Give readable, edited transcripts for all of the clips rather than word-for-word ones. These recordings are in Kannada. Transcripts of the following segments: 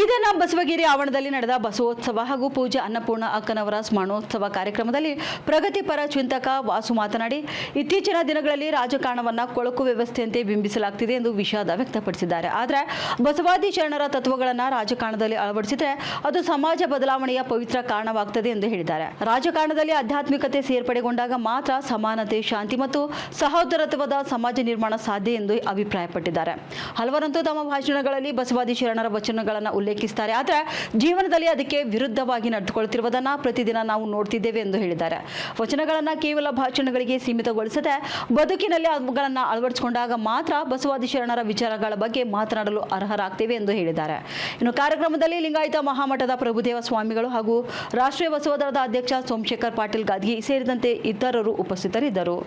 ಬೀದರ್ನ ಬಸವಗಿರಿ ಆವರಣದಲ್ಲಿ ನಡೆದ ಬಸವೋತ್ಸವ ಹಾಗೂ ಪೂಜ್ಯ ಅನ್ನಪೂರ್ಣ ಅಕ್ಕನವರ ಸ್ಮರಣೋತ್ಸವ ಕಾರ್ಯಕ್ರಮದಲ್ಲಿ ಪ್ರಗತಿಪರ ಚಿಂತಕ ವಾಸು ಮಾತನಾಡಿ, ಇತ್ತೀಚಿನ ದಿನಗಳಲ್ಲಿ ರಾಜಕಾರಣವನ್ನು ಕೊಳಕು ವ್ಯವಸ್ಥೆಯಂತೆ ಬಿಂಬಿಸಲಾಗುತ್ತಿದೆ ಎಂದು ವಿಷಾದ ವ್ಯಕ್ತಪಡಿಸಿದ್ದಾರೆ. ಆದರೆ ಬಸವಾದಿ ಶರಣರ ತತ್ವಗಳನ್ನು ರಾಜಕಾರಣದಲ್ಲಿ ಅಳವಡಿಸಿದರೆ ಅದು ಸಮಾಜ ಬದಲಾವಣೆಯ ಪವಿತ್ರ ಕಾರಣವಾಗುತ್ತದೆ ಎಂದು ಹೇಳಿದ್ದಾರೆ. ರಾಜಕಾರಣದಲ್ಲಿ ಆಧ್ಯಾತ್ಮಿಕತೆ ಸೇರ್ಪಡೆಗೊಂಡಾಗ ಮಾತ್ರ ಸಮಾನತೆ, ಶಾಂತಿ ಮತ್ತು ಸಹೋದರತ್ವದ ಸಮಾಜ ನಿರ್ಮಾಣ ಸಾಧ್ಯ ಎಂದು ಅಭಿಪ್ರಾಯಪಟ್ಟಿದ್ದಾರೆ. ಹಲವರಂತೂ ತಮ್ಮ ಭಾಷಣಗಳಲ್ಲಿ ಬಸವಾದಿ ಶರಣರ ವಚನಗಳನ್ನು ಉಲ್ಲೇಖಿಸುತ್ತಾರೆ. ಆದರೆ ಜೀವನದಲ್ಲಿ ಅದಕ್ಕೆ ವಿರುದ್ಧವಾಗಿ ನಡೆದುಕೊಳ್ಳುತ್ತಿರುವುದನ್ನು ಪ್ರತಿದಿನ ನಾವು ನೋಡ್ತಿದ್ದೇವೆ ಎಂದು ಹೇಳಿದ್ದಾರೆ. ವಚನಗಳನ್ನು ಕೇವಲ ಭಾಷಣಗಳಿಗೆ ಸೀಮಿತಗೊಳಿಸದೆ ಬದುಕಿನಲ್ಲಿ ಅವುಗಳನ್ನು ಅಳವಡಿಸಿಕೊಂಡಾಗ ಮಾತ್ರ ಬಸವಾದಿ ಶರಣರ ವಿಚಾರಗಳ ಬಗ್ಗೆ ಮಾತನಾಡಲು ಅರ್ಹರಾಗ್ತೇವೆ ಎಂದು ಹೇಳಿದ್ದಾರೆ. ಇನ್ನು ಕಾರ್ಯಕ್ರಮದಲ್ಲಿ ಲಿಂಗಾಯತ ಮಹಾಮಠದ ಪ್ರಭುದೇವ ಸ್ವಾಮಿಗಳು ಹಾಗೂ ರಾಷ್ಟ್ರೀಯ ಬಸವದಳದ ಅಧ್ಯಕ್ಷ ಸೋಮಶೇಖರ್ ಪಾಟೀಲ್ ಗಾದ್ಗಿ ಸೇರಿದಂತೆ ಇತರರು ಉಪಸ್ಥಿತರಿದ್ದರು.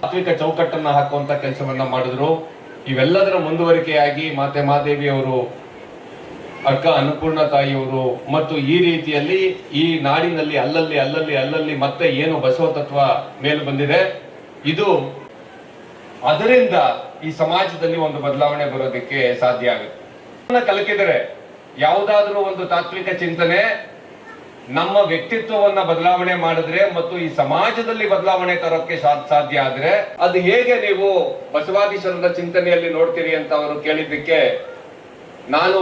ಚೌಕಟ್ಟನ್ನು ಹಾಕುವಂತ ಕೆಲಸವನ್ನ ಮಾಡಿದ್ರು. ಇವೆಲ್ಲದರ ಮುಂದುವರಿಕೆಯಾಗಿ ಮಾತೆ ಮಾದೇವಿ ಅವರು, ಅಕ್ಕ ಅನ್ನಪೂರ್ಣ ತಾಯಿಯವರು ಮತ್ತು ಈ ರೀತಿಯಲ್ಲಿ ಈ ನಾಡಿನಲ್ಲಿ ಅಲ್ಲಲ್ಲಿ ಮತ್ತೆ ಏನು ಬಸವ ತತ್ವ ಮೇಲೆ ಬಂದಿದೆ, ಇದು ಅದರಿಂದ ಈ ಸಮಾಜದಲ್ಲಿ ಒಂದು ಬದಲಾವಣೆ ಬರೋದಕ್ಕೆ ಸಾಧ್ಯ ಆಗುತ್ತೆ. ಕಲಿಕಿದರೆ ಯಾವುದಾದ್ರೂ ಒಂದು ತಾತ್ವಿಕ ಚಿಂತನೆ ನಮ್ಮ ವ್ಯಕ್ತಿತ್ವವನ್ನ ಬದಲಾವಣೆ ಮಾಡಿದ್ರೆ ಮತ್ತು ಈ ಸಮಾಜದಲ್ಲಿ ಬದಲಾವಣೆ ತರೋಕ್ಕೆ ಸಾಧ್ಯ ಆದ್ರೆ ಅದು ಹೇಗೆ ನೀವು ಬಸವಾದಿ ಶರಣರ ಚಿಂತನೆಯಲ್ಲಿ ನೋಡ್ತೀರಿ ಅಂತ ಅವರು ಕೇಳಿದ್ದಕ್ಕೆ ನಾನು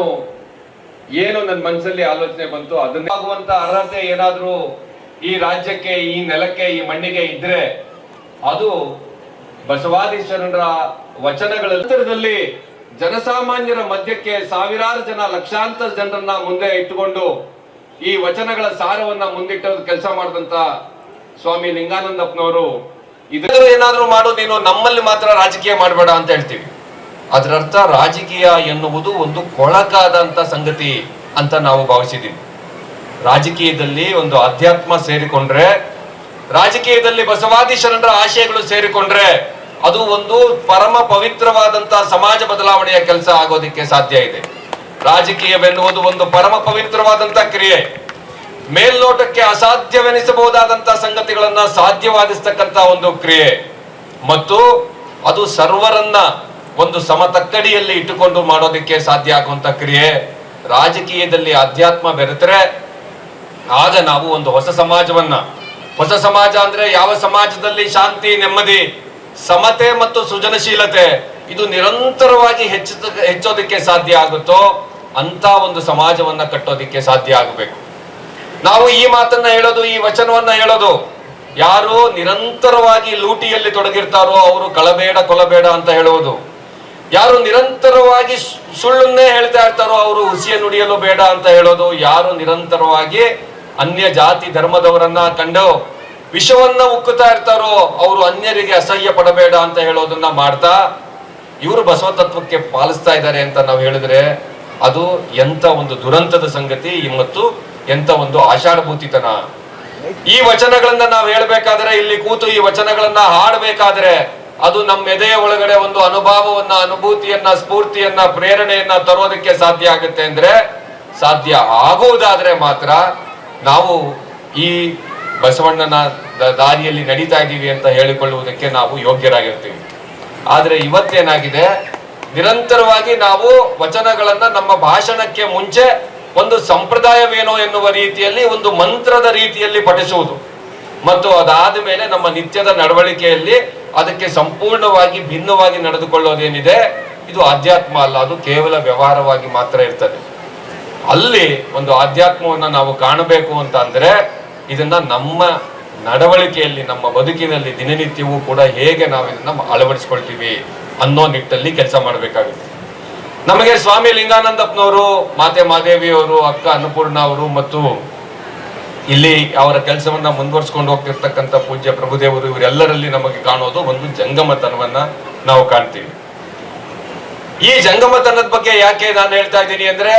ಏನು ನನ್ನ ಮನಸ್ಸಲ್ಲಿ ಆಲೋಚನೆ ಬಂತು, ಅದನ್ನಾಗುವಂತ ಅರ್ಹತೆ ಏನಾದ್ರೂ ಈ ರಾಜ್ಯಕ್ಕೆ, ಈ ನೆಲಕ್ಕೆ, ಈ ಮಣ್ಣಿಗೆ ಇದ್ರೆ ಅದು ಬಸವಾದಿ ಶರಣರ ವಚನಗಳಲ್ಲಿ ಜನಸಾಮಾನ್ಯರ ಮಧ್ಯಕ್ಕೆ ಸಾವಿರಾರು ಜನ, ಲಕ್ಷಾಂತರ ಜನರನ್ನ ಮುಂದೆ ಇಟ್ಟುಕೊಂಡು ಈ ವಚನಗಳ ಸಾರವನ್ನ ಮುಂದಿಟ್ಟ ಕೆಲಸ ಮಾಡಿದಂತ ಸ್ವಾಮಿ ಲಿಂಗಾನಂದಪ್ಪನವರು, ಇದರ ಏನಾದ್ರೂ ಮಾಡು, ನೀನು ನಮ್ಮಲ್ಲಿ ಮಾತ್ರ ರಾಜಕೀಯ ಮಾಡಬೇಡ ಅಂತ ಹೇಳ್ತೀವಿ. ಅದರ ಅರ್ಥ ರಾಜಕೀಯ ಎನ್ನುವುದು ಒಂದು ಕೊಳಕಾದಂತ ಸಂಗತಿ ಅಂತ ನಾವು ಭಾವಿಸಿದ್ದೀವಿ. ರಾಜಕೀಯದಲ್ಲಿ ಒಂದು ಅಧ್ಯಾತ್ಮ ಸೇರಿಕೊಂಡ್ರೆ, ರಾಜಕೀಯದಲ್ಲಿ ಬಸವಾದಿ ಶರಣರ ಆಶಯಗಳು ಸೇರಿಕೊಂಡ್ರೆ ಅದು ಒಂದು ಪರಮ ಪವಿತ್ರವಾದಂತ ಸಮಾಜ ಬದಲಾವಣೆಯ ಕೆಲಸ ಆಗೋದಿಕ್ಕೆ ಸಾಧ್ಯ ಇದೆ. ರಾಜಕೀಯವೆನ್ನುವುದು ಒಂದು ಪರಮ ಪವಿತ್ರವಾದಂತ ಕ್ರಿಯೆ. ಮೇಲ್ನೋಟಕ್ಕೆ ಅಸಾಧ್ಯವೆನಿಸಬಹುದಾದಂತ ಸಂಗತಿಗಳನ್ನ ಸಾಧ್ಯವಾಗಿಸ್ತಕ್ಕಂತ ಒಂದು ಕ್ರಿಯೆ ಮತ್ತು ಅದು ಸರ್ವರನ್ನ ಒಂದು ಸಮತಕ್ಕಡಿಯಲ್ಲಿ ಇಟ್ಟುಕೊಂಡು ಮಾಡೋದಕ್ಕೆ ಸಾಧ್ಯ ಆಗುವಂತ ಕ್ರಿಯೆ. ರಾಜಕೀಯದಲ್ಲಿ ಅಧ್ಯಾತ್ಮ ಬೆರೆತರೆ ಆಗ ನಾವು ಒಂದು ಹೊಸ ಸಮಾಜ ಅಂದ್ರೆ ಯಾವ ಸಮಾಜದಲ್ಲಿ ಶಾಂತಿ, ನೆಮ್ಮದಿ, ಸಮತೆ ಮತ್ತು ಸೃಜನಶೀಲತೆ ಇದು ನಿರಂತರವಾಗಿ ಹೆಚ್ಚೋದಕ್ಕೆ ಸಾಧ್ಯ ಆಗುತ್ತೋ ಅಂತ ಒಂದು ಸಮಾಜವನ್ನ ಕಟ್ಟೋದಿಕ್ಕೆ ಸಾಧ್ಯ ಆಗಬೇಕು. ನಾವು ಈ ಮಾತನ್ನ ಹೇಳೋದು, ಈ ವಚನವನ್ನ ಹೇಳೋದು, ಯಾರು ನಿರಂತರವಾಗಿ ಲೂಟಿಯಲ್ಲಿ ತೊಡಗಿರ್ತಾರೋ ಅವರು ಕೊಲಬೇಡ ಅಂತ ಹೇಳುವುದು, ಯಾರು ನಿರಂತರವಾಗಿ ಸುಳ್ಳನ್ನೇ ಹೇಳ್ತಾ ಇರ್ತಾರೋ ಅವರು ಹುಸಿಯ ನುಡಿಯಲು ಬೇಡ ಅಂತ ಹೇಳೋದು, ಯಾರು ನಿರಂತರವಾಗಿ ಅನ್ಯ ಜಾತಿ ಧರ್ಮದವರನ್ನ ಕಂಡು ವಿಷವನ್ನ ಉಕ್ಕುತ್ತಾ ಇರ್ತಾರೋ ಅವರು ಅನ್ಯರಿಗೆ ಅಸಹ್ಯ ಪಡಬೇಡ ಅಂತ ಹೇಳೋದನ್ನ ಮಾಡ್ತಾ ಇವರು ಬಸವ ತತ್ವಕ್ಕೆ ಪಾಲಿಸ್ತಾ ಇದ್ದಾರೆ ಅಂತ ನಾವು ಹೇಳಿದ್ರೆ ಅದು ಎಂತ ಒಂದು ದುರಂತದ ಸಂಗತಿ ಮತ್ತು ಎಂತ ಒಂದು ಆಷಾಢಭೂತಿತನ. ಈ ವಚನಗಳನ್ನ ನಾವು ಹೇಳ್ಬೇಕಾದ್ರೆ, ಇಲ್ಲಿ ಕೂತು ಈ ವಚನಗಳನ್ನ ಹಾಡಬೇಕಾದ್ರೆ ಅದು ನಮ್ಮ ಎದೆಯ ಒಳಗಡೆ ಒಂದು ಅನುಭವವನ್ನ, ಅನುಭೂತಿಯನ್ನ, ಸ್ಫೂರ್ತಿಯನ್ನ, ಪ್ರೇರಣೆಯನ್ನ ತರೋದಕ್ಕೆ ಸಾಧ್ಯ ಆಗುತ್ತೆ. ಅಂದ್ರೆ ಸಾಧ್ಯ ಆಗುವುದಾದ್ರೆ ಮಾತ್ರ ನಾವು ಈ ಬಸವಣ್ಣನ ದಾರಿಯಲ್ಲಿ ನಡೀತಾ ಇದ್ದೀವಿ ಅಂತ ಹೇಳಿಕೊಳ್ಳುವುದಕ್ಕೆ ನಾವು ಯೋಗ್ಯರಾಗಿರ್ತೀವಿ. ಆದ್ರೆ ಇವತ್ತೇನಾಗಿದೆ, ನಿರಂತರವಾಗಿ ನಾವು ವಚನಗಳನ್ನ ನಮ್ಮ ಭಾಷಣಕ್ಕೆ ಮುಂಚೆ ಒಂದು ಸಂಪ್ರದಾಯವೇನೋ ಎನ್ನುವ ರೀತಿಯಲ್ಲಿ, ಒಂದು ಮಂತ್ರದ ರೀತಿಯಲ್ಲಿ ಪಠಿಸುವುದು ಮತ್ತು ಅದಾದ ಮೇಲೆ ನಮ್ಮ ನಿತ್ಯದ ನಡವಳಿಕೆಯಲ್ಲಿ ಅದಕ್ಕೆ ಸಂಪೂರ್ಣವಾಗಿ ಭಿನ್ನವಾಗಿ ನಡೆದುಕೊಳ್ಳೋದೇನಿದೆ ಇದು ಆಧ್ಯಾತ್ಮ ಅಲ್ಲ, ಅದು ಕೇವಲ ವ್ಯವಹಾರವಾಗಿ ಮಾತ್ರ ಇರ್ತದೆ. ಅಲ್ಲಿ ಒಂದು ಆಧ್ಯಾತ್ಮವನ್ನ ನಾವು ಕಾಣಬೇಕು ಅಂತ ಅಂದ್ರೆ ಇದನ್ನ ನಮ್ಮ ನಡವಳಿಕೆಯಲ್ಲಿ, ನಮ್ಮ ಬದುಕಿನಲ್ಲಿ ದಿನನಿತ್ಯವೂ ಕೂಡ ಹೇಗೆ ನಾವು ಇದನ್ನ ಅಳವಡಿಸ್ಕೊಳ್ತೀವಿ ಅನ್ನೋ ನಿಟ್ಟಲ್ಲಿ ಕೆಲಸ ಮಾಡಬೇಕಾಗುತ್ತೆ. ನಮಗೆ ಸ್ವಾಮಿ ಲಿಂಗಾನಂದಪ್ಪನವರು, ಮಾತೆ ಮಾದೇವಿಯವರು, ಅಕ್ಕ ಅನ್ನಪೂರ್ಣ ಅವರು ಮತ್ತು ಇಲ್ಲಿ ಅವರ ಕೆಲಸವನ್ನ ಮುಂದುವರ್ಸ್ಕೊಂಡು ಹೋಗ್ತಿರ್ತಕ್ಕಂಥ ಪೂಜ್ಯ ಪ್ರಭುದೇವರು, ಇವರೆಲ್ಲರಲ್ಲಿ ನಮಗೆ ಕಾಣೋದು ಒಂದು ಜಂಗಮತನವನ್ನ ನಾವು ಕಾಣ್ತೀವಿ. ಈ ಜಂಗಮತನದ ಬಗ್ಗೆ ಯಾಕೆ ನಾನು ಹೇಳ್ತಾ ಇದ್ದೀನಿ ಅಂದ್ರೆ,